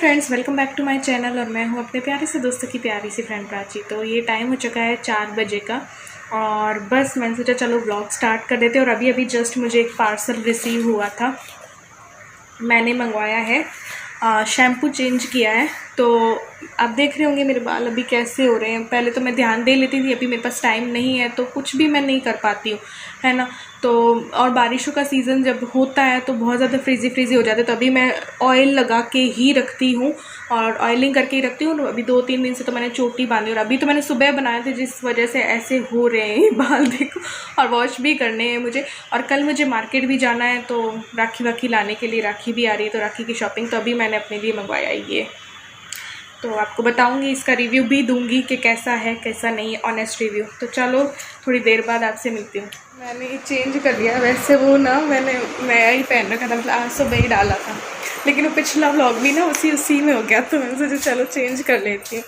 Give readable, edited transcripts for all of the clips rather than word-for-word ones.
Friends, welcome back to my channel. और मैं हूं अपने प्यारे से दोस्तों की प्यारी सी फ्रेंड प्राची। तो ये टाइम हो चुका है 4 बजे का और बस मैंने सोचा चलो ब्लॉग स्टार्ट कर देते। और अभी अभी जस्ट मुझे एक पार्सल रिसीव हुआ था। मैंने मंगवाया है शैम्पू चेंज किया है। तो आप देख रहे होंगे मेरे बाल अभी कैसे हो रहे हैं। पहले तो मैं ध्यान दे लेती थी, अभी मेरे पास टाइम नहीं है तो कुछ भी मैं नहीं कर पाती हूँ, है ना। तो और बारिशों का सीज़न जब होता है तो बहुत ज़्यादा फ्रीज़ी हो जाते हैं। तो अभी मैं ऑयल लगा के ही रखती हूँ और ऑयलिंग करके ही रखती हूँ। अभी 2-3 दिन से तो मैंने चोटी बांधी और अभी तो मैंने सुबह बनाए थे, जिस वजह से ऐसे हो रहे हैं बाल देखो। और वॉश भी करने हैं मुझे। और कल मुझे मार्केट भी जाना है तो राखी वाखी लाने के लिए, राखी भी आ रही है तो राखी की शॉपिंग। तो अभी मैंने अपने लिए मंगवाया ये, तो आपको बताऊंगी, इसका रिव्यू भी दूंगी कि कैसा है कैसा नहीं है, ऑनेस्ट रिव्यू। तो चलो थोड़ी देर बाद आपसे मिलती हूँ। मैंने ये चेंज कर लिया। वैसे वो ना मैंने नया ही पहन रखा था, मतलब आज सुबह ही डाला था, लेकिन वो पिछला व्लॉग भी ना उसी में हो गया। तो मैंने सोचा चलो चेंज कर लेती हूँ।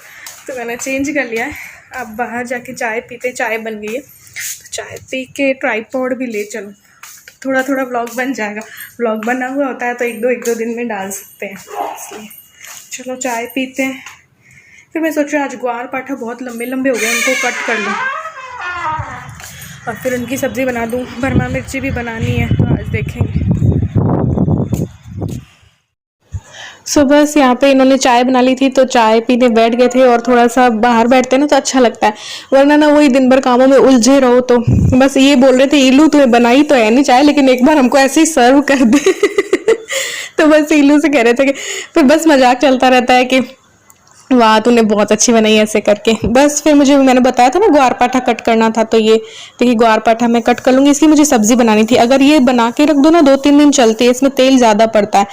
तो मैंने चेंज कर लिया है। अब बाहर जाके चाय पीते, चाय बन गई है तो चाय पी के ट्राइपॉड भी ले चलो, थोड़ा थोड़ा व्लॉग बन जाएगा। व्लॉग बना हुआ होता है तो एक दो दिन में डाल सकते हैं, इसलिए चलो चाय पीते हैं। फिर मैं सोच रहा हूँ आज ग्वार पाठा बहुत लंबे लंबे हो गए, उनको कट कर लूँ और फिर उनकी सब्ज़ी बना दूँ। भरमा मिर्ची भी बनानी है तो आज देखेंगे। सुबह से यहाँ पे इन्होंने चाय बना ली थी तो चाय पीने बैठ गए थे। और थोड़ा सा बाहर बैठते हैं ना तो अच्छा लगता है, वरना ना वही दिन भर कामों में उलझे रहो। तो बस ये बोल रहे थे ईलू तुम्हें बनाई तो है नहीं चाय, लेकिन एक बार हमको ऐसे ही सर्व कर दे तो बस ईलू से कह रहे थे कि फिर बस मजाक चलता रहता है कि वाह तूने बहुत अच्छी बनाई ऐसे करके। बस फिर मैंने बताया था ना ग्वार पाठा कट करना था, तो ये देखिए ग्वार पाठा मैं कट कर लूँगी। इसकी मुझे सब्जी बनानी थी। अगर ये बना के रख दो ना 2-3 दिन चलती है, इसमें तेल ज़्यादा पड़ता है।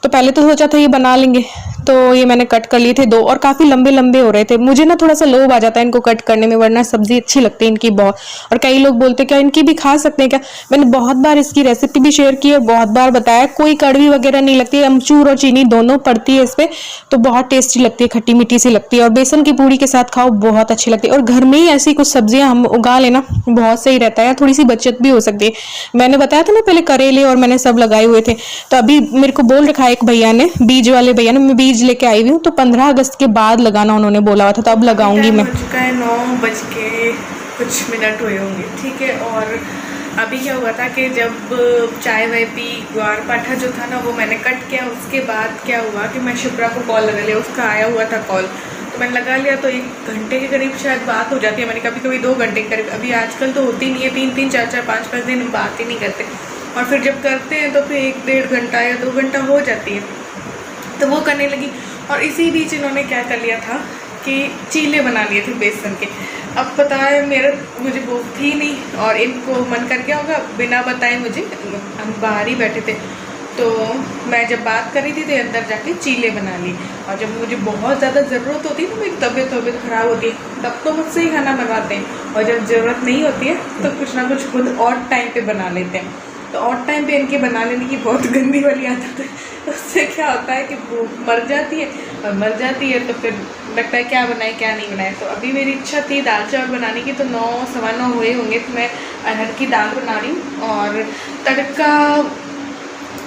तो पहले तो सोचा था ये बना लेंगे, तो ये मैंने कट कर लिए थे 2 और काफ़ी लंबे लंबे हो रहे थे। मुझे ना थोड़ा सा लोभ आ जाता है इनको कट करने में, वरना सब्जी अच्छी लगती है इनकी बहुत। और कई लोग बोलते क्या इनकी भी खा सकते हैं क्या। मैंने बहुत बार इसकी रेसिपी भी शेयर की और बहुत बार बताया, कोई कड़वी वगैरह नहीं लगती है। अमचूर और चीनी दोनों पड़ती है इसमें, तो बहुत टेस्टी लगती है, खट्टी मीठी सी लगती है। और बेसन की पूड़ी के साथ खाओ बहुत अच्छी लगती है। और घर में ही ऐसी कुछ सब्जियां हम उगा लेना बहुत सही रहता है, थोड़ी सी बचत भी हो सकती है। मैंने बताया था ना पहले करेले और मैंने सब लगाए हुए थे। तो अभी मेरे को बोल रखा है एक भैया ने, बीज वाले भैया ने, मैं बीज लेके आई हुई हूँ तो 15 अगस्त के बाद लगाना उन्होंने बोला हुआ था, तो अब लगाऊंगी मैं। हो चुका है 9 बज के कुछ मिनट हुए होंगे, ठीक है। और अभी क्या हुआ था कि जब चाय वाय पी, ग्वार पाठा जो था ना वो मैंने कट किया। उसके बाद क्या हुआ कि मैं शिप्रा को कॉल लगा लिया, उसका आया हुआ था कॉल तो मैंने लगा लिया। तो 1 घंटे के करीब शायद बात हो जाती है हमारी, कभी कभी 2 घंटे के करीब। अभी आजकल तो होती नहीं है, 3-3, 4-4, 5-5 दिन हम बात ही नहीं करते। और फिर जब करते हैं तो फिर 1-1.5 घंटा या 2 घंटा हो जाती है, तो वो करने लगी। और इसी बीच इन्होंने क्या कर लिया था कि चीले बना लिए थे बेसन के। अब पता है मुझे भूख थी नहीं और इनको मन कर गया होगा, बिना बताए मुझे, हम बाहर ही बैठे थे तो मैं जब बात कर रही थी तो अंदर जाके चीले बना ली। और जब मुझे बहुत ज़्यादा ज़रूरत होती है ना, मेरी तबीयत ख़राब होती है, तब तो मुझसे ही खाना बनवाते हैं। और जब ज़रूरत नहीं होती है तो कुछ ना कुछ खुद ऑड टाइम पे बना लेते हैं। तो ऑड टाइम पे इनके बना लेने की बहुत गंदी वाली आदत है। उससे क्या होता है कि भूख मर जाती है, और मर जाती है तो फिर लगता है क्या बनाए क्या नहीं बनाए। तो अभी मेरी इच्छा थी दाल चावल बनाने की, तो 9-9:15 हुए होंगे। तो मैं अरहर की दाल बना रही हूँ और तड़का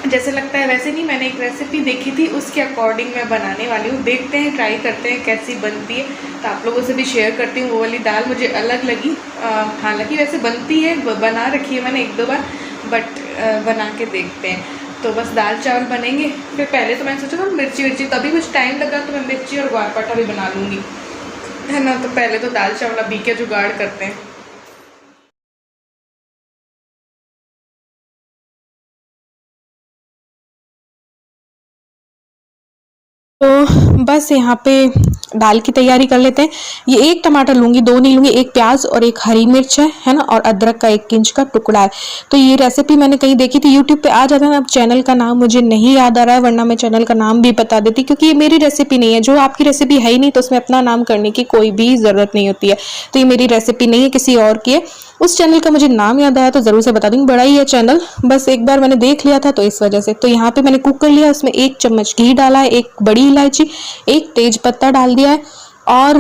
जैसे लगता है वैसे नहीं, मैंने एक रेसिपी देखी थी उसके अकॉर्डिंग मैं बनाने वाली हूँ। देखते हैं, ट्राई करते हैं कैसी बनती है, तो आप लोगों से भी शेयर करती हूँ। वो वाली दाल मुझे अलग लगी, हालांकि वैसे बनती है, बना रखी है मैंने 1-2 बार, बट बना के देखते हैं। तो बस दाल चावल बनेंगे। फिर पहले तो मैंने सोचा था मिर्ची, तभी कुछ टाइम लगा तो मैं मिर्ची और ग्वार पाठा भी बना लूँगी, है ना। तो पहले तो दाल चावल अभी के जुगाड़ करते हैं। तो बस यहाँ पे दाल की तैयारी कर लेते हैं। ये 1 टमाटर लूँगी, 2 नहीं लूँगी, 1 प्याज और 1 हरी मिर्च है ना, और अदरक का 1 इंच का टुकड़ा है। तो ये रेसिपी मैंने कहीं देखी थी, यूट्यूब पे आ जाता है ना। अब चैनल का नाम मुझे नहीं याद आ रहा है, वरना मैं चैनल का नाम भी बता देती, क्योंकि ये मेरी रेसिपी नहीं है। जो आपकी रेसिपी है ही नहीं तो उसमें अपना नाम करने की कोई भी ज़रूरत नहीं होती है। तो ये मेरी रेसिपी नहीं है, किसी और की है। उस चैनल का मुझे नाम याद आया तो ज़रूर से बता दूँगी, बड़ा ही है चैनल, बस एक बार मैंने देख लिया था तो इस वजह से। तो यहाँ पे मैंने कुक कर लिया, उसमें 1 चम्मच घी डाला है, 1 बड़ी इलायची, 1 तेज पत्ता डाल दिया है और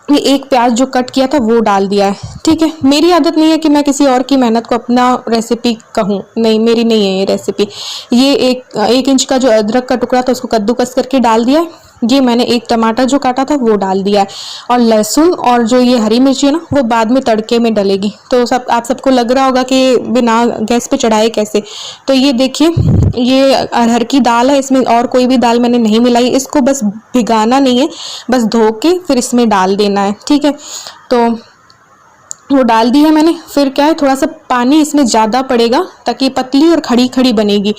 ये एक प्याज जो कट किया था वो डाल दिया है। ठीक है, मेरी आदत नहीं है कि मैं किसी और की मेहनत को अपना रेसिपी कहूँ, नहीं मेरी नहीं है ये रेसिपी। ये एक इंच का जो अदरक का टुकड़ा था उसको कद्दूकस करके डाल दिया है। ये मैंने एक टमाटर जो काटा था वो डाल दिया है, और लहसुन और जो ये हरी मिर्ची है ना वो बाद में तड़के में डलेगी। तो सब आप सबको लग रहा होगा कि बिना गैस पे चढ़ाए कैसे। तो ये देखिए, ये अरहर की दाल है, इसमें और कोई भी दाल मैंने नहीं मिलाई। इसको बस भिगाना नहीं है, बस धो के फिर इसमें डाल देना है। ठीक है, तो वो डाल दी है मैंने। फिर क्या है, थोड़ा सा पानी इसमें ज़्यादा पड़ेगा ताकि पतली और खड़ी खड़ी बनेगी,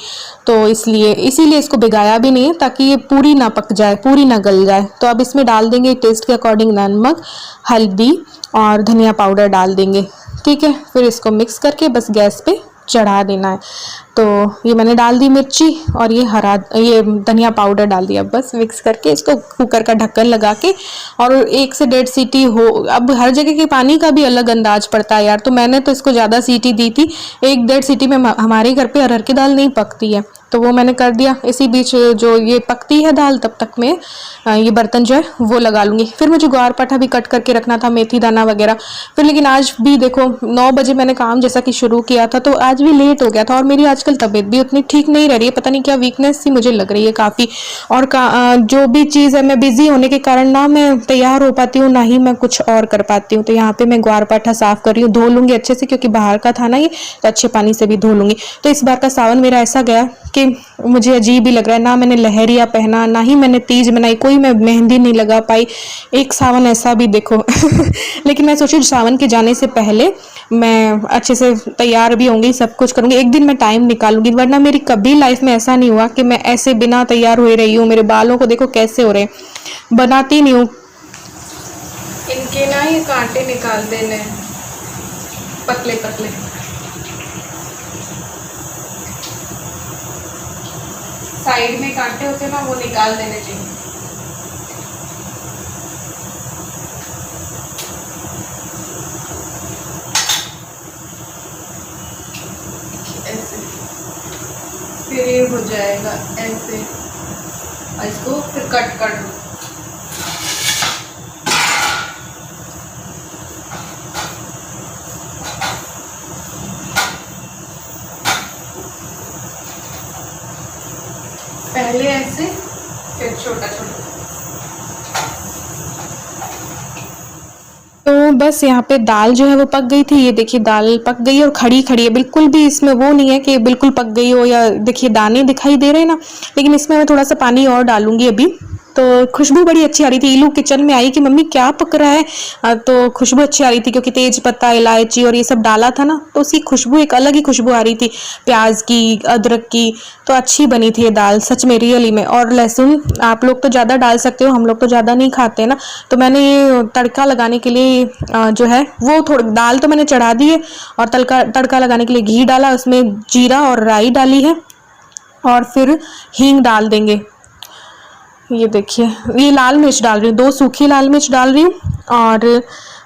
तो इसीलिए इसको भिगाया भी नहीं है, ताकि ये पूरी ना पक जाए, पूरी ना गल जाए। तो अब इसमें डाल देंगे टेस्ट के अकॉर्डिंग नमक, हल्दी और धनिया पाउडर डाल देंगे। ठीक है, फिर इसको मिक्स करके बस गैस पे चढ़ा देना है। तो ये मैंने डाल दी मिर्ची और ये धनिया पाउडर डाल दिया। बस मिक्स करके इसको कुकर का ढक्कन लगा के, और 1 से 1.5 सीटी हो। अब हर जगह के पानी का भी अलग अंदाज पड़ता है यार, तो मैंने तो इसको ज़्यादा सीटी दी थी। 1-1.5 सीटी में हमारे घर पे अरहर की दाल नहीं पकती है, तो वो मैंने कर दिया। इसी बीच जो ये पकती है दाल, तब तक मैं ये बर्तन जो है वो लगा लूँगी। फिर मुझे ग्वार पाठा भी कट करके रखना था, मेथी दाना वगैरह। फिर लेकिन आज भी देखो 9 बजे मैंने काम जैसा कि शुरू किया था, तो आज भी लेट हो गया था। और मेरी आजकल तबीयत भी उतनी ठीक नहीं रह रही है, पता नहीं क्या वीकनेस सी मुझे लग रही है काफ़ी। और जो भी चीज़ है, मैं बिजी होने के कारण ना मैं तैयार हो पाती हूँ, ना ही मैं कुछ और कर पाती हूँ। तो यहाँ पे मैं ग्वार पाठा साफ कर रही हूँ, धो लूँगी अच्छे से, क्योंकि बाहर का था ना ये, तो अच्छे पानी से भी धो लूँगी। तो इस बार का सावन मेरा ऐसा गया कि मुझे अजीब ही लग रहा है। ना मैंने लहरिया पहना, ना ही मैंने तीज मनाई, कोई मैं मेहंदी नहीं लगा पाई। एक सावन ऐसा भी देखो लेकिन मैं सोची सावन के जाने से पहले मैं अच्छे से तैयार भी होंगी, सब कुछ करूंगी, एक दिन मैं टाइम निकालूंगी। वरना मेरी कभी लाइफ में ऐसा नहीं हुआ कि मैं ऐसे बिना तैयार हुए रही हूँ। मेरे बालों को देखो कैसे हो रहे हैं, बनाती नहीं हूँ। इनके ना ये कांटे निकाल देने पतले पतले, साइड में कांटे होते ना वो निकाल देने चाहिए। ऐसे फिर ये हो जाएगा ऐसे, और इसको फिर कट कर दो। पहले ऐसे, फिर छोटा छोटा। तो बस यहाँ पे दाल जो है वो पक गई थी। ये देखिए दाल पक गई और खड़ी खड़ी है, बिल्कुल भी इसमें वो नहीं है कि बिल्कुल पक गई हो, या देखिए दाने दिखाई दे रहे हैं ना। लेकिन इसमें मैं थोड़ा सा पानी और डालूंगी अभी। तो खुशबू बड़ी अच्छी आ रही थी। इलू किचन में आई कि मम्मी क्या पक रहा है, तो खुशबू अच्छी आ रही थी क्योंकि तेज पत्ता, इलायची और ये सब डाला था ना, तो उसकी खुशबू एक अलग ही खुशबू आ रही थी, प्याज की, अदरक की। तो अच्छी बनी थी ये दाल सच में, रियली में। और लहसुन आप लोग तो ज़्यादा डाल सकते हो, हम लोग तो ज़्यादा नहीं खाते हैं ना। तो मैंने ये तड़का लगाने के लिए जो है वो थोड़ी दाल तो मैंने चढ़ा दी है, और तड़का लगाने के लिए घी डाला, उसमें जीरा और राई डाली है, और फिर हींग डाल देंगे। ये देखिए, ये लाल मिर्च डाल रही हूँ, 2 सूखी लाल मिर्च डाल रही हूँ। और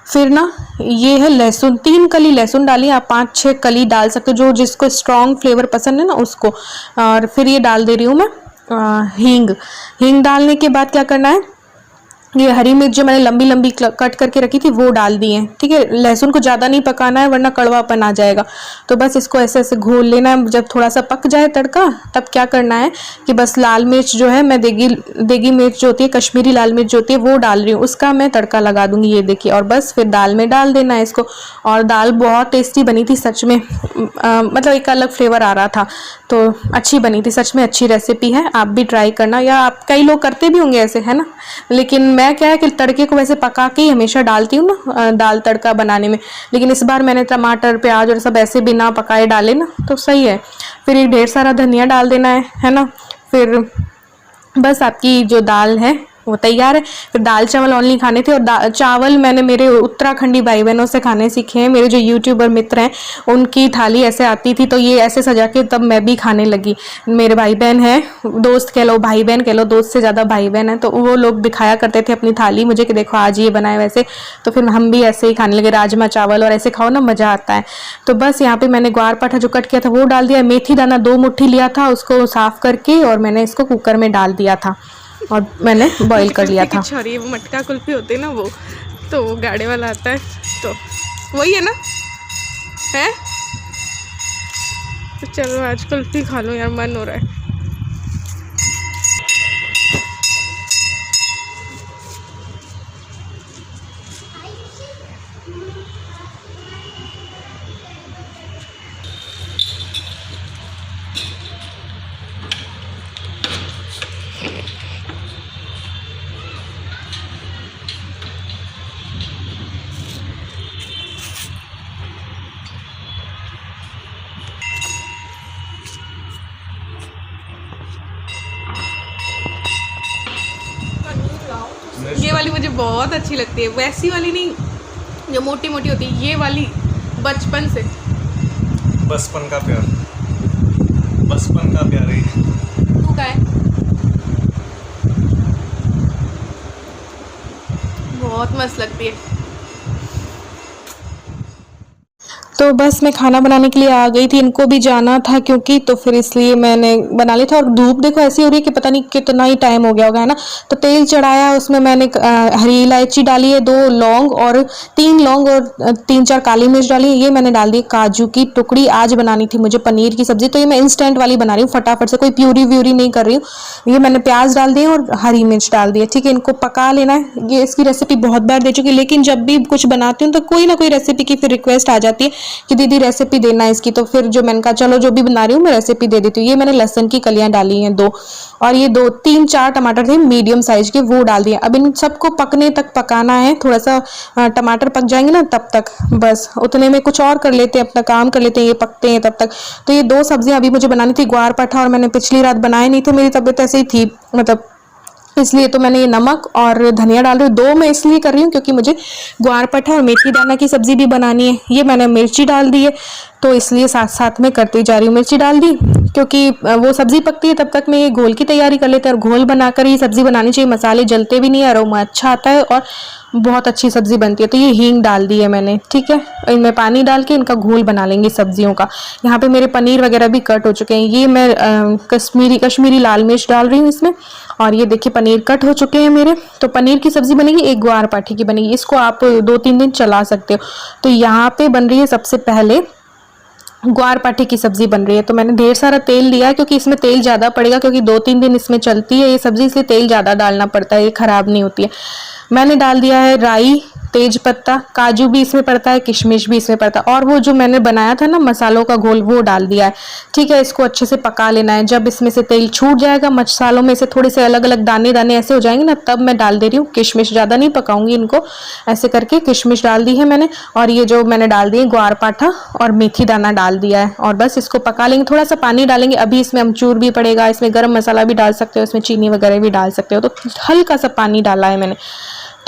फिर ना ये है लहसुन, 3 कली लहसुन डाली, आप 5-6 कली डाल सकते हो, जो जिसको स्ट्रॉन्ग फ्लेवर पसंद है ना उसको। और फिर ये डाल दे रही हूँ मैं हींग डालने के बाद क्या करना है, ये हरी मिर्च जो मैंने लंबी लंबी कट करके रखी थी वो डाल दी है। ठीक है, लहसुन को ज़्यादा नहीं पकाना है वरना कड़वापन आ जाएगा। तो बस इसको ऐसे ऐसे घोल लेना है। जब थोड़ा सा पक जाए तड़का, तब क्या करना है कि बस लाल मिर्च जो है, मैं देगी मिर्च जो होती है, कश्मीरी लाल मिर्च जो होती है वो डाल रही हूँ, उसका मैं तड़का लगा दूंगी। ये देखिए, और बस फिर दाल में डाल देना है इसको। और दाल बहुत टेस्टी बनी थी सच में, मतलब एक अलग फ्लेवर आ रहा था, तो अच्छी बनी थी सच में, अच्छी रेसिपी है, आप भी ट्राई करना। या आप कई लोग करते भी होंगे ऐसे, है ना। लेकिन मैं क्या है कि तड़के को वैसे पका के ही हमेशा डालती हूँ ना दाल तड़का बनाने में। लेकिन इस बार मैंने टमाटर, प्याज और सब ऐसे बिना पकाए डाले ना, तो सही है। फिर एक ढेर सारा धनिया डाल देना है ना। फिर बस आपकी जो दाल है वो तैयार है। फिर दाल चावल ओनली खाने थे, और चावल मैंने मेरे उत्तराखंडी भाई बहनों से खाने सीखे हैं। मेरे जो यूट्यूबर मित्र हैं उनकी थाली ऐसे आती थी, तो ये ऐसे सजा के तब मैं भी खाने लगी। मेरे भाई बहन हैं, दोस्त कह लो, भाई बहन कह लो, दोस्त से ज़्यादा भाई बहन है, तो वो लोग दिखाया करते थे अपनी थाली मुझे कि देखो आज ये बनाए वैसे। तो फिर हम भी ऐसे ही खाने लगे, राजमा चावल, और ऐसे खाओ ना मज़ा आता है। तो बस यहाँ पे मैंने ग्वार पाठा जो कट किया था वो डाल दिया। मेथी दाना 2 मुट्ठी लिया था, उसको साफ करके और मैंने इसको कुकर में डाल दिया था और मैंने बॉईल कर लिया था। वो मटका कुल्फी होते ना वो, तो वो गाड़ी वाला आता है, तो वही है ना, है। तो चलो आज कुल्फ़ी खा लो यार, मन हो रहा है। ये वाली मुझे बहुत अच्छी लगती है, वैसी वाली नहीं जो मोटी मोटी होती है, ये वाली बचपन से। बचपन का प्यार, बचपन का प्यार है। तू का है? बहुत मस्त लगती है। तो बस मैं खाना बनाने के लिए आ गई थी, इनको भी जाना था क्योंकि, तो फिर इसलिए मैंने बना लिया था। और धूप देखो ऐसी हो रही है कि पता नहीं कितना ही टाइम हो गया होगा, है ना। तो तेल चढ़ाया, उसमें मैंने हरी इलायची डाली है, 2 लौंग और 3 लौंग और 3-4 काली मिर्च डाली। ये मैंने डाल दी काजू की टुकड़ी। आज बनानी थी मुझे पनीर की सब्जी, तो ये मैं इंस्टेंट वाली बना रही हूँ फटाफट से, कोई प्यूरी व्यूरी नहीं कर रही हूँ। ये मैंने प्याज डाल दिए और हरी मिर्च डाल दी है, ठीक है। इनको पका लेना है। ये इसकी रेसिपी बहुत बार दे चुकी, लेकिन जब भी कुछ बनाती हूँ तो कोई ना कोई रेसिपी की फिर रिक्वेस्ट आ जाती है कि दीदी रेसिपी देना है इसकी। तो फिर जो मैंने कहा चलो जो भी बना रही हूँ मैं रेसिपी दे देती हूँ। ये मैंने लहसुन की कलियां डाली हैं 2, और ये 2-3-4 टमाटर थे मीडियम साइज के, वो डाल दिए। अब इन सबको पकने तक पकाना है, थोड़ा सा टमाटर पक जाएंगे ना तब तक, बस उतने में कुछ और कर लेते हैं, अपना काम कर लेते हैं, ये पकते हैं तब तक। तो ये 2 सब्जियां अभी मुझे बनानी थी, ग्वार पाठा, और मैंने पिछली रात बनाए नहीं थे, मेरी तबीयत ऐसे ही थी मतलब, इसलिए तो मैंने ये नमक और धनिया डाल रही हूँ। 2 मैं इसलिए कर रही हूँ क्योंकि मुझे ग्वार पठा और मेथी दाना की सब्जी भी बनानी है। ये मैंने मिर्ची डाल दी है, तो इसलिए साथ साथ में करती जा रही हूँ। मिर्ची डाल दी क्योंकि वो सब्जी पकती है तब तक मैं ये घोल की तैयारी कर लेते हैं, और घोल बनाकर ये सब्जी बनानी चाहिए, मसाले जलते भी नहीं है, अरोमा अच्छा आता है और बहुत अच्छी सब्जी बनती है। तो ये हींग डाल दी है मैंने, ठीक है। इनमें पानी डाल के इनका घोल बना लेंगे सब्जियों का। यहाँ पे मेरे पनीर वगैरह भी कट हो चुके हैं। ये मैं कश्मीरी लाल मिर्च डाल रही हूँ इसमें, और ये देखिए पनीर कट हो चुके हैं मेरे। तो पनीर की सब्जी बनेगी, एक ग्वार पाठी की बनेगी। इसको आप 2-3 दिन चला सकते हो। तो यहाँ पे बन रही है सबसे पहले ग्वार पाठी की सब्जी बन रही है। तो मैंने ढेर सारा तेल लिया है क्योंकि इसमें तेल ज़्यादा पड़ेगा, क्योंकि 2-3 दिन इसमें चलती है ये सब्जी, इसलिए तेल ज़्यादा डालना पड़ता है, ये ख़राब नहीं होती है। मैंने डाल दिया है राई, तेज पत्ता, काजू भी इसमें पड़ता है, किशमिश भी इसमें पड़ता है, और वो जो मैंने बनाया था ना मसालों का घोल, वो डाल दिया है, ठीक है। इसको अच्छे से पका लेना है। जब इसमें से तेल छूट जाएगा, मसालों में से थोड़े से अलग अलग दाने दाने ऐसे हो जाएंगे ना, तब मैं डाल दे रही हूँ किशमिश। ज़्यादा नहीं पकाऊंगी इनको, ऐसे करके किशमिश डाल दी है मैंने। और ये जो मैंने डाल दिए ग्वार पाठा और मेथी दाना डाल दिया है, और बस इसको पका लेंगे। थोड़ा सा पानी डालेंगे, अभी इसमें अमचूर भी पड़ेगा, इसमें गर्म मसाला भी डाल सकते हो, इसमें चीनी वगैरह भी डाल सकते हो। तो हल्का सा पानी डाला है मैंने।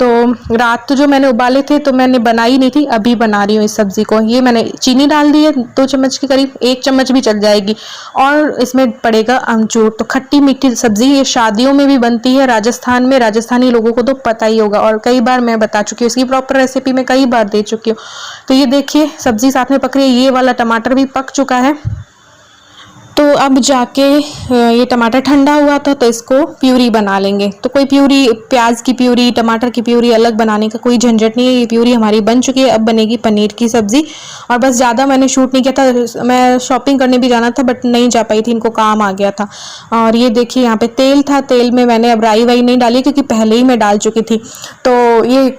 तो रात जो मैंने उबाले थे तो मैंने बनाई नहीं थी, अभी बना रही हूँ इस सब्जी को। ये मैंने चीनी डाल दी है 2 चम्मच के करीब, 1 चम्मच भी चल जाएगी, और इसमें पड़ेगा अमचूर। तो खट्टी मीठी सब्जी ये शादियों में भी बनती है राजस्थान में, राजस्थानी लोगों को तो पता ही होगा, और कई बार मैं बता चुकी हूँ, इसकी प्रॉपर रेसिपी मैं कई बार दे चुकी हूँ। तो ये देखिए सब्जी साथ में पक रही है, ये वाला टमाटर भी पक चुका है। तो अब जाके ये टमाटर ठंडा हुआ था, तो इसको प्यूरी बना लेंगे। तो कोई प्यूरी, प्याज की प्यूरी, टमाटर की प्यूरी अलग बनाने का कोई झंझट नहीं है। ये प्यूरी हमारी बन चुकी है, अब बनेगी पनीर की सब्जी। और बस ज़्यादा मैंने शूट नहीं किया था, मैं शॉपिंग करने भी जाना था बट नहीं जा पाई थी, इनको काम आ गया था। और ये देखिए यहाँ पे तेल था, तेल में मैंने अब राई वाई नहीं डाली क्योंकि पहले ही मैं डाल चुकी थी। तो ये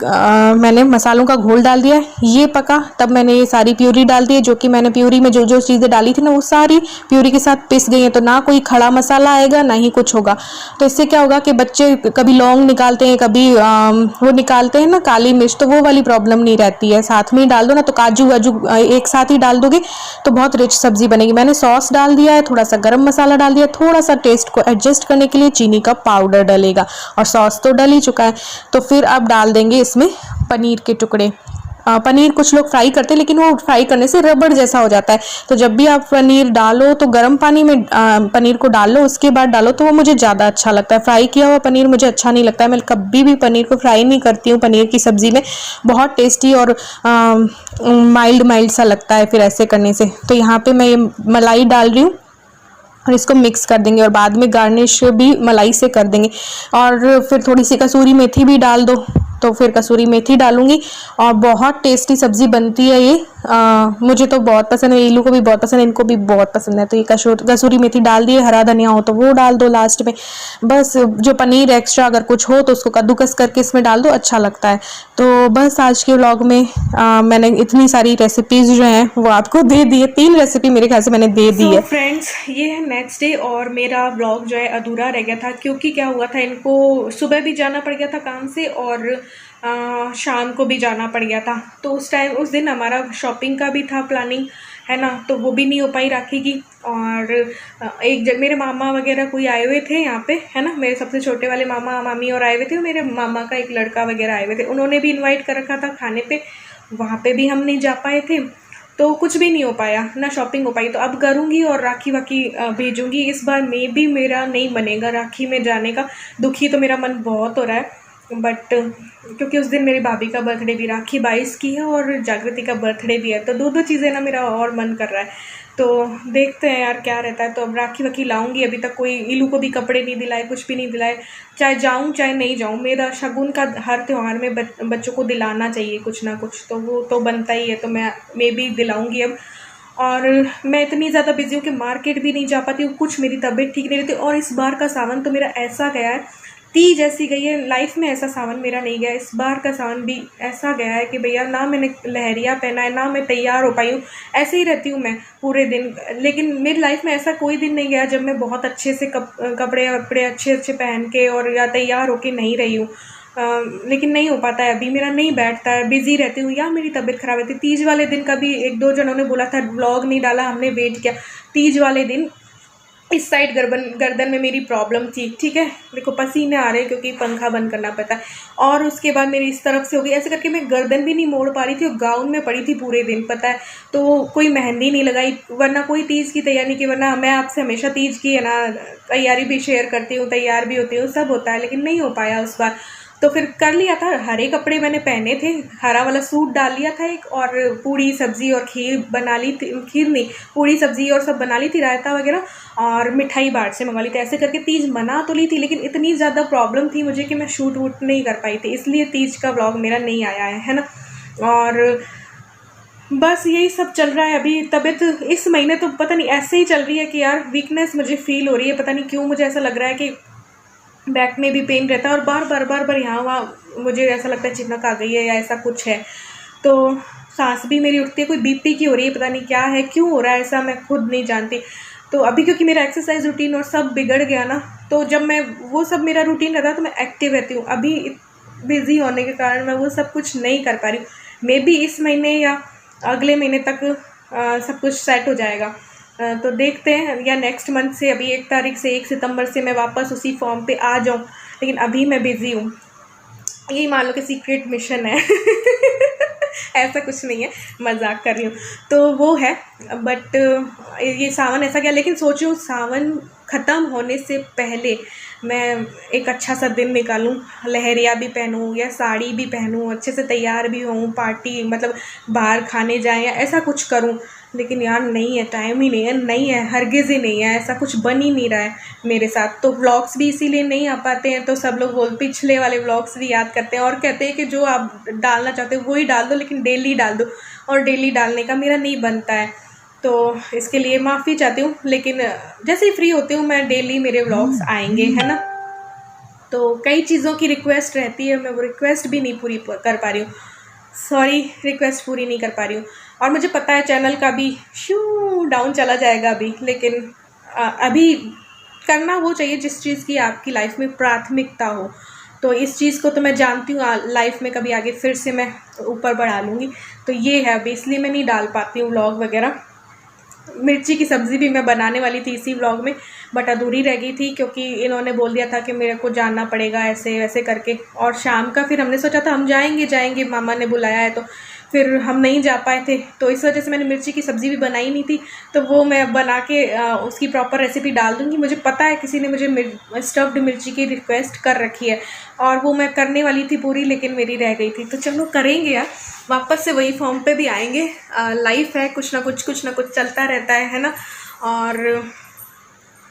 मैंने मसालों का घोल डाल दिया, ये पका, तब मैंने ये सारी प्यूरी डाल दी है, जो कि मैंने प्यूरी में जो जो चीज़ें डाली थी ना, वो सारी प्यूरी के साथ पिस गई है। तो ना कोई खड़ा मसाला आएगा ना ही कुछ होगा। तो इससे क्या होगा कि बच्चे कभी लौंग निकालते हैं, कभी वो निकालते हैं ना काली मिर्च, तो वो वाली प्रॉब्लम नहीं रहती है। साथ में ही डाल दो ना, तो काजू वाजू एक साथ ही डाल दोगे तो बहुत रिच सब्जी बनेगी। मैंने सॉस डाल दिया है, थोड़ा सा गरम मसाला डाल दिया, थोड़ा सा टेस्ट को एडजस्ट करने के लिए चीनी का पाउडर डलेगा, और सॉस तो डल ही चुका है। तो फिर अब डाल देंगे इसमें पनीर के टुकड़े। पनीर कुछ लोग फ्राई करते हैं, लेकिन वो फ्राई करने से रबड़ जैसा हो जाता है। तो जब भी आप पनीर डालो तो गर्म पानी में पनीर को डालो, उसके बाद डालो, तो वो मुझे ज़्यादा अच्छा लगता है। फ्राई किया हुआ पनीर मुझे अच्छा नहीं लगता है, मैं कभी भी पनीर को फ्राई नहीं करती हूँ पनीर की सब्ज़ी में। बहुत टेस्टी और माइल्ड सा लगता है फिर ऐसे करने से। तो यहाँ पर मैं ये मलाई डाल रही हूँ, और इसको मिक्स कर देंगे, और बाद में गार्निश भी मलाई से कर देंगे। और फिर थोड़ी सी कसूरी मेथी भी डाल दो, तो फिर कसूरी मेथी डालूंगी और बहुत टेस्टी सब्जी बनती है ये। मुझे तो बहुत पसंद है, इलू को भी बहुत पसंद है, इनको भी बहुत पसंद है। तो ये कसूरी मेथी डाल दिए, हरा धनिया हो तो वो डाल दो लास्ट में। बस जो पनीर एक्स्ट्रा अगर कुछ हो तो उसको कद्दूकस करके इसमें डाल दो, अच्छा लगता है। तो बस आज के व्लॉग में मैंने इतनी सारी रेसिपीज जो हैं वो आपको दे दी है। 3 रेसिपी मेरे ख्याल से मैंने दे दी है। फ्रेंड्स, ये है नेक्स्ट डे और मेरा व्लॉग जो है अधूरा रह गया था, क्योंकि क्या हुआ था, इनको सुबह भी जाना पड़ गया था काम से और शाम को भी जाना पड़ गया था। तो उस दिन हमारा शॉपिंग का भी था प्लानिंग, है ना, तो वो भी नहीं हो पाई राखी की। और मेरे मामा वगैरह कोई आए हुए थे यहाँ पे, है ना, मेरे सबसे छोटे वाले मामा मामी और आए हुए थे, मेरे मामा का एक लड़का वगैरह आए हुए थे, उन्होंने भी इनवाइट कर रखा था खाने पे, वहाँ पे भी हम नहीं जा पाए थे। तो कुछ भी नहीं हो पाया, ना शॉपिंग हो पाई। तो अब करूँगी और राखी वाखी भेजूँगी। इस बार मे भी मेरा नहीं बनेगा राखी में जाने का। दुखी तो मेरा मन बहुत हो रहा है, बट क्योंकि उस दिन मेरी भाभी का बर्थडे भी, राखी 22 की है और जागृति का बर्थडे भी है, तो दो चीज़ें ना मेरा और मन कर रहा है। तो देखते हैं यार क्या रहता है। तो अब राखी वाखी लाऊंगी। अभी तक कोई इलू को भी कपड़े नहीं दिलाए, कुछ भी नहीं दिलाए, चाहे जाऊं चाहे नहीं जाऊं। मेरा शगुन का हर त्यौहार में बच्चों को दिलाना चाहिए कुछ ना कुछ, तो वो तो बनता ही है। तो मैं भी दिलाऊंगी अब। और मैं इतनी ज़्यादा बिजी हूँ कि मार्केट भी नहीं जा पाती हूँ, कुछ मेरी तबीयत ठीक नहीं रहती। और इस बार का सावन तो मेरा ऐसा गया है, तीज ऐसी गई है, लाइफ में ऐसा सावन मेरा नहीं गया। इस बार का सावन भी ऐसा गया है कि भैया ना मैंने लहरिया पहना है, ना मैं तैयार हो पाई हूँ। ऐसे ही रहती हूँ मैं पूरे दिन, लेकिन मेरी लाइफ में ऐसा कोई दिन नहीं गया जब मैं बहुत अच्छे से कपड़े अच्छे पहन के और या तैयार होके नहीं रही हूँ। लेकिन नहीं हो पाता है, अभी मेरा नहीं बैठता है, बिजी रहती हूँ या मेरी तबीयत ख़राब रहती है। तीज वाले दिन का भी 1-2 जनों ने बोला था, व्लॉग नहीं डाला, हमने वेट किया। तीज वाले दिन इस साइड गर्दन में मेरी प्रॉब्लम थी, ठीक है, देखो पसीने आ रहे हैं क्योंकि पंखा बंद करना पड़ता है। और उसके बाद मेरी इस तरफ से हो गई, ऐसे करके मैं गर्दन भी नहीं मोड़ पा रही थी और गाउन में पड़ी थी पूरे दिन, पता है। तो कोई मेहंदी नहीं लगाई, वरना कोई तीज की तैयारी नहीं की, वरना मैं आपसे हमेशा तीज की है ना तैयारी भी शेयर करती हूँ, तैयार भी होती हूँ, सब होता है, लेकिन नहीं हो पाया उस बार। तो फिर कर लिया था, हरे कपड़े मैंने पहने थे, हरा वाला सूट डाल लिया था एक, और पूड़ी सब्जी और खीर बना ली थी, खीर नहीं पूड़ी सब्जी और सब बना ली थी, रायता वगैरह, और मिठाई बाहर से मंगा ली थी। ऐसे करके तीज मना तो ली थी, लेकिन इतनी ज़्यादा प्रॉब्लम थी मुझे कि मैं शूट वूट नहीं कर पाई थी, इसलिए तीज का व्लॉग मेरा नहीं आया है ना। और बस यही सब चल रहा है अभी। तबीयत इस महीने तो पता नहीं ऐसे ही चल रही है कि यार वीकनेस मुझे फील हो रही है, पता नहीं क्यों मुझे ऐसा लग रहा है कि बैक में भी पेन रहता है, और बार बार यहाँ वहाँ मुझे ऐसा लगता है चिपक आ गई है या ऐसा कुछ है। तो सांस भी मेरी उठती है, कोई बीपी की हो रही है, पता नहीं क्या है, क्यों हो रहा है ऐसा, मैं खुद नहीं जानती। तो अभी क्योंकि मेरा एक्सरसाइज रूटीन और सब बिगड़ गया ना, तो जब मैं वो सब मेरा रूटीन रहता है तो मैं एक्टिव रहती हूँ। अभी बिज़ी होने के कारण मैं वो सब कुछ नहीं कर पा रही हूँ। मे बी इस महीने या अगले महीने तक सब कुछ सेट हो जाएगा। तो देखते हैं, या नेक्स्ट मंथ से, अभी 1 तारीख से 1 सितंबर से मैं वापस उसी फॉर्म पे आ जाऊं, लेकिन अभी मैं बिज़ी हूँ। यही मान लो कि सीक्रेट मिशन है ऐसा कुछ नहीं है, मजाक कर रही हूँ। तो वो है, बट ये सावन ऐसा क्या, लेकिन सोचूं सावन ख़त्म होने से पहले मैं एक अच्छा सा दिन निकालूं, लहरिया भी पहनूं या साड़ी भी पहनूं, अच्छे से तैयार भी होऊं, पार्टी मतलब बाहर खाने जाएं या ऐसा कुछ करूं। लेकिन यार नहीं है, टाइम ही नहीं है, हरगिज़ ही नहीं है, ऐसा कुछ बन ही नहीं रहा है मेरे साथ। तो व्लॉग्स भी इसीलिए नहीं आ पाते हैं। तो सब लोग पिछले वाले व्लॉग्स भी याद करते हैं और कहते हैं कि जो आप डालना चाहते हो वही डाल दो, लेकिन डेली डाल दो, और डेली डालने का मेरा नहीं बनता है। तो इसके लिए माफ़ी चाहती हूँ, लेकिन जैसे ही फ्री होती हूँ मैं डेली मेरे व्लॉग्स आएंगे, है ना। तो कई चीज़ों की रिक्वेस्ट रहती है, मैं वो रिक्वेस्ट भी नहीं पूरी कर पा रही हूँ, सॉरी, रिक्वेस्ट पूरी नहीं कर पा रही हूँ। और मुझे पता है चैनल का भी डाउन चला जाएगा अभी, लेकिन अभी करना वो चाहिए जिस चीज़ की आपकी लाइफ में प्राथमिकता हो। तो इस चीज़ को तो मैं जानती हूँ, लाइफ में कभी आगे फिर से मैं ऊपर बढ़ा लूँगी। तो ये है अभी, इसलिए मैं नहीं डाल पाती हूँ व्लॉग वगैरह। मिर्ची की सब्ज़ी भी मैं बनाने वाली थी इसी व्लॉग में, बट अधूरी रह गई थी क्योंकि इन्होंने बोल दिया था कि मेरे को जाना पड़ेगा ऐसे वैसे करके। और शाम का फिर हमने सोचा था हम जाएंगे, मामा ने बुलाया है, तो फिर हम नहीं जा पाए थे। तो इस वजह से मैंने मिर्ची की सब्ज़ी भी बनाई नहीं थी। तो वो मैं बना के उसकी प्रॉपर रेसिपी डाल दूँगी। मुझे पता है किसी ने मुझे स्टफ्ड मिर्ची की रिक्वेस्ट कर रखी है, और वो मैं करने वाली थी पूरी, लेकिन मेरी रह गई थी। तो चलो करेंगे यार, वापस से वही फॉर्म पे भी आएंगे। लाइफ है, कुछ ना कुछ चलता रहता है ना। और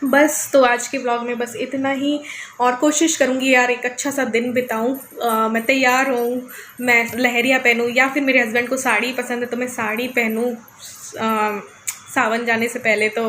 बस तो आज के ब्लॉग में बस इतना ही, और कोशिश करूँगी यार एक अच्छा सा दिन बिताऊँ। मैं तैयार हूँ, मैं लहरिया पहनूँ, या फिर मेरे हस्बैंड को साड़ी पसंद है तो मैं साड़ी पहनूँ। सावन जाने से पहले तो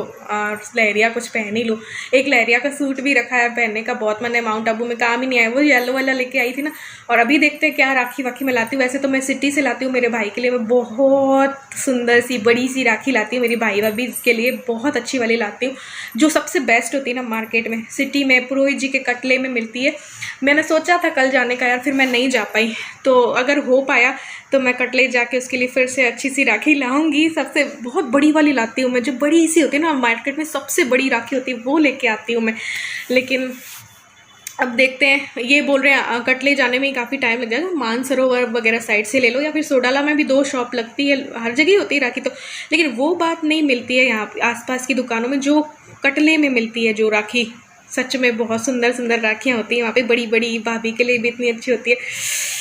लहरिया कुछ पहन ही लूँ। एक लहरिया का सूट भी रखा है पहनने का, बहुत मन है। माउंट आबू में काम ही नहीं आया, वो येलो वाला लेके आई थी ना। और अभी देखते हैं क्या राखी वाखी मैं लाती हूँ। वैसे तो मैं सिटी से लाती हूँ, मेरे भाई के लिए मैं बहुत सुंदर सी बड़ी सी राखी लाती हूँ। मेरी भाई भाभी के लिए बहुत अच्छी वाली लाती हूँ, जो सबसे बेस्ट होती है ना मार्केट में। सिटी में पुरोहित जी के कटले में मिलती है। मैंने सोचा था कल जाने का यार, फिर मैं नहीं जा पाई। तो अगर हो पाया तो मैं कटले जाके उसके लिए फिर से अच्छी सी राखी लाऊंगी। सबसे बहुत बड़ी वाली लाती हूँ मैं, जो बड़ी सी होती है ना मार्केट में, सबसे बड़ी राखी होती है वो लेके आती हूँ मैं। लेकिन अब देखते हैं, ये बोल रहे हैं कटले जाने में ही काफ़ी टाइम लग जाएगा। मानसरोवर वगैरह साइड से ले लो, या फिर सोडाला में भी 2 शॉप लगती है, हर जगह होती है राखी तो। लेकिन वो बात नहीं मिलती है यहाँ आसपास की दुकानों में जो कटले में मिलती है जो राखी। सच में बहुत सुंदर सुंदर राखियाँ होती हैं वहाँ पे, बड़ी बड़ी। भाभी के लिए भी इतनी अच्छी होती है।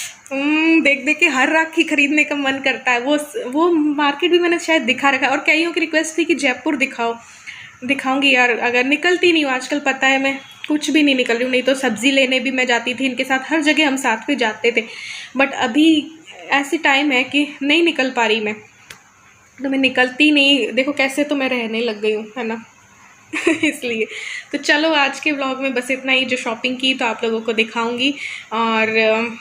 देख देख के हर राखी खरीदने का मन करता है। वो मार्केट भी मैंने शायद दिखा रखा है, और कईयों की रिक्वेस्ट थी कि जयपुर दिखाऊंगी यार। अगर निकलती नहीं हूँ आजकल, पता है मैं कुछ भी नहीं निकल रही हूँ। नहीं तो सब्जी लेने भी मैं जाती थी इनके साथ, हर जगह हम साथ में जाते थे। बट अभी ऐसी टाइम है कि नहीं निकल पा रही मैं, तो मैं निकलती नहीं। देखो कैसे तो मैं रहने लग गई हूँ, है ना। इसलिए तो चलो आज के व्लॉग में बस इतना ही। जो शॉपिंग की तो आप लोगों को दिखाऊंगी, और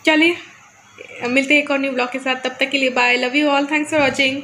चलिए मिलते हैं एक और न्यू व्लॉग के साथ। तब तक के लिए bye, love you all, thanks for watching.